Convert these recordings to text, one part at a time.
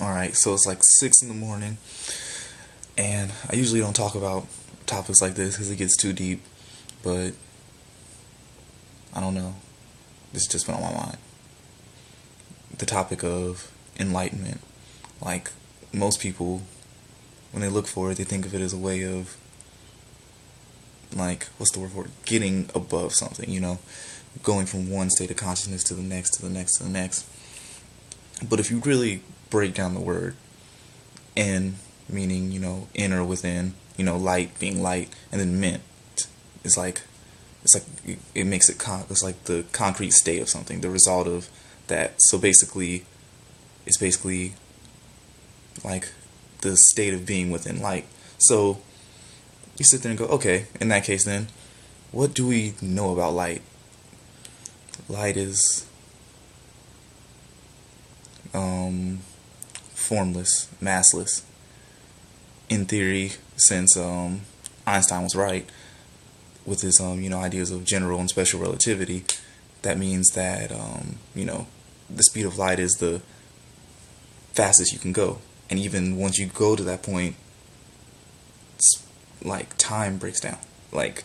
Alright, so it's like 6 in the morning, and I usually don't talk about topics like this because it gets too deep, but I don't know. This just been on my mind. The topic of enlightenment. Like, most people, when they look for it, they think of it as a way of, like, what's the word for it? Getting above something, going from one state of consciousness to the next, to the next, to the next. But if you really break down the word, en, meaning, in or within, light being light, and then ment, it's like, it makes it, it's like the concrete state of something, the result of that. So basically, it's basically like the state of being within light. So you sit there and go, okay, in that case then, what do we know about light? Light is formless, massless. In theory, since Einstein was right with his ideas of general and special relativity, that means that the speed of light is the fastest you can go. And even once you go to that point, like, time breaks down. Like,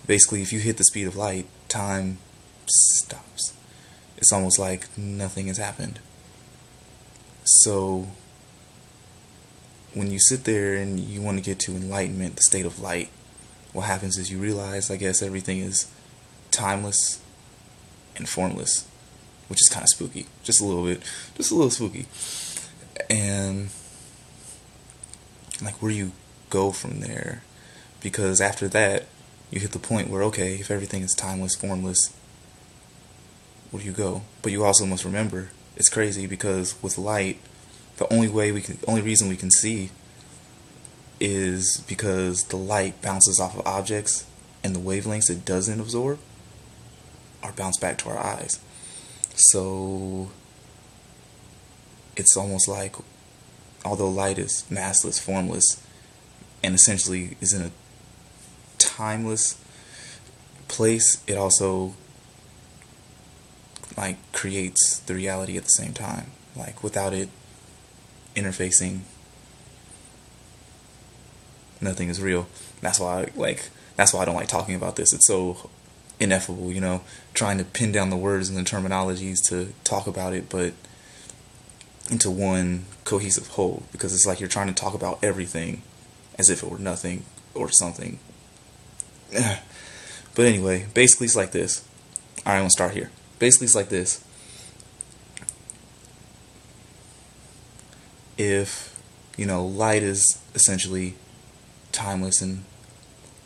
basically, if you hit the speed of light, time stops. It's almost like nothing has happened. So when you sit there and you want to get to enlightenment, the state of light, what happens is you realize, I guess, everything is timeless and formless, which is kind of spooky. Just a little bit. Just a little spooky. And, like, where do you go from there? Because after that, you hit the point where, okay, if everything is timeless, formless, where do you go? But you also must remember, it's crazy because with light, the only reason we can see is because the light bounces off of objects, and the wavelengths it doesn't absorb are bounced back to our eyes. So it's almost like, although light is massless, formless, and essentially is in a timeless place, it also, like, creates the reality at the same time. Like, without it interfacing, nothing is real. That's why I don't like talking about this. It's so ineffable, trying to pin down the words and the terminologies to talk about it, but into one cohesive whole, because it's like you're trying to talk about everything as if it were nothing or something. But anyway, basically it's like this. Alright, I'm gonna start here. Basically it's like this. If, light is essentially timeless and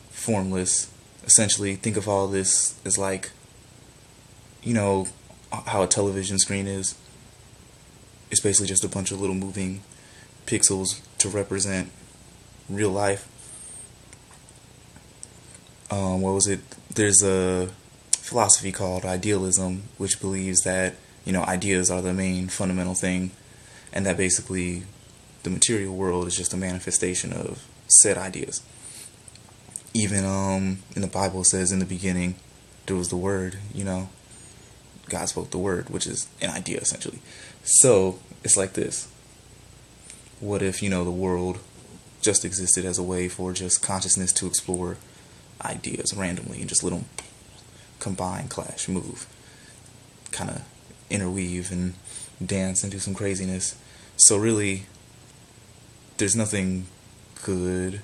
formless, essentially think of all this as like, how a television screen is. It's basically just a bunch of little moving pixels to represent real life. What was it? There's a philosophy called idealism, which believes that, ideas are the main fundamental thing, and that basically the material world is just a manifestation of said ideas. Even in the Bible it says in the beginning there was the Word, God spoke the Word, which is an idea essentially. So it's like this. What if, the world just existed as a way for just consciousness to explore ideas randomly and just let them combine, clash, move, kind of interweave and dance and do some craziness. So really, there's nothing good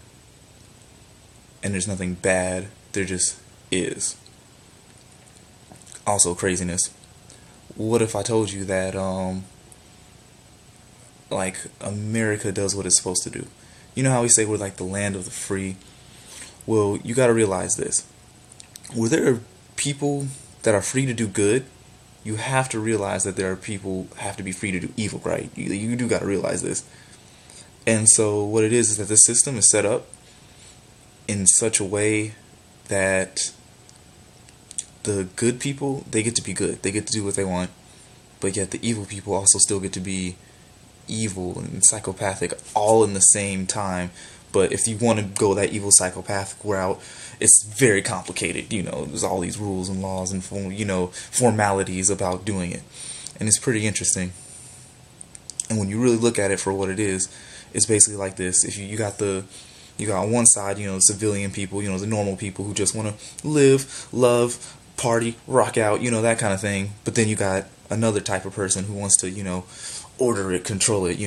and there's nothing bad. There just is. Also craziness. What if I told you that like, America does what it's supposed to do? You know how we say we're like the land of the free? Well, you gotta realize this. Where there are people that are free to do good, you have to realize that there are people have to be free to do evil, right? You do gotta realize this. And so what it is that this system is set up in such a way that the good people, they get to be good. They get to do what they want. But yet the evil people also still get to be evil and psychopathic all in the same time. But if you want to go that evil psychopathic route, it's very complicated. There's all these rules and laws and formalities about doing it. And it's pretty interesting. And when you really look at it for what it is, it's basically like this. If you got on one side, the civilian people, the normal people who just want to live, love, party, rock out, that kind of thing. But then you got another type of person who wants to, order it, control it,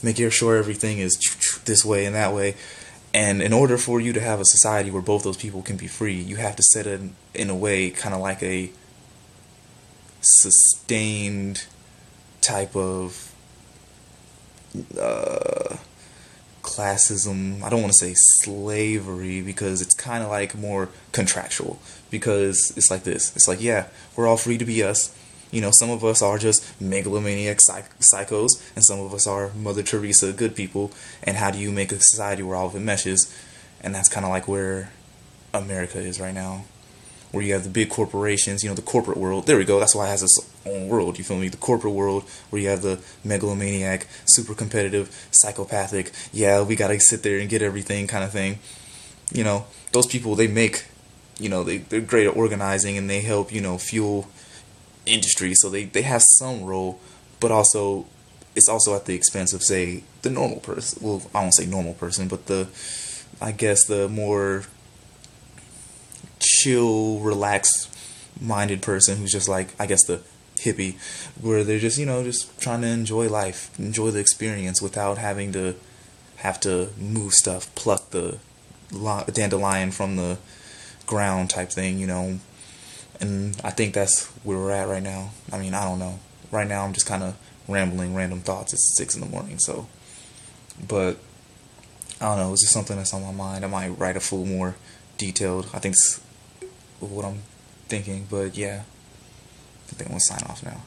make sure everything is this way and that way. And in order for you to have a society where both those people can be free, you have to set it in a way kind of like a sustained type of classism. I don't want to say slavery, because it's kind of like more contractual, because it's like this. It's like, yeah, we're all free to be us. Some of us are just megalomaniac psychos, and some of us are Mother Teresa good people. And how do you make a society where all of it meshes? And that's kind of like where America is right now, where you have the big corporations, the corporate world. There we go. That's why it has its own world. You feel me? The corporate world, where you have the megalomaniac, super competitive, psychopathic, yeah, we gotta sit there and get everything kind of thing. Those people, they make, they're great at organizing, and they help, fuel industry. So they have some role, but also it's also at the expense of, say, the normal person. Well, I won't say normal person, but I guess the more chill, relaxed minded person, who's just like, I guess, the hippie, where they're just, just trying to enjoy life, enjoy the experience without having to move stuff, pluck the dandelion from the ground type thing, And I think that's where we're at right now. I mean, I don't know. Right now I'm just kind of rambling random thoughts. It's 6 in the morning, so. But I don't know. It's just something that's on my mind. I might write a full more detailed. I think it's what I'm thinking. But yeah, I think I'm gonna sign off now.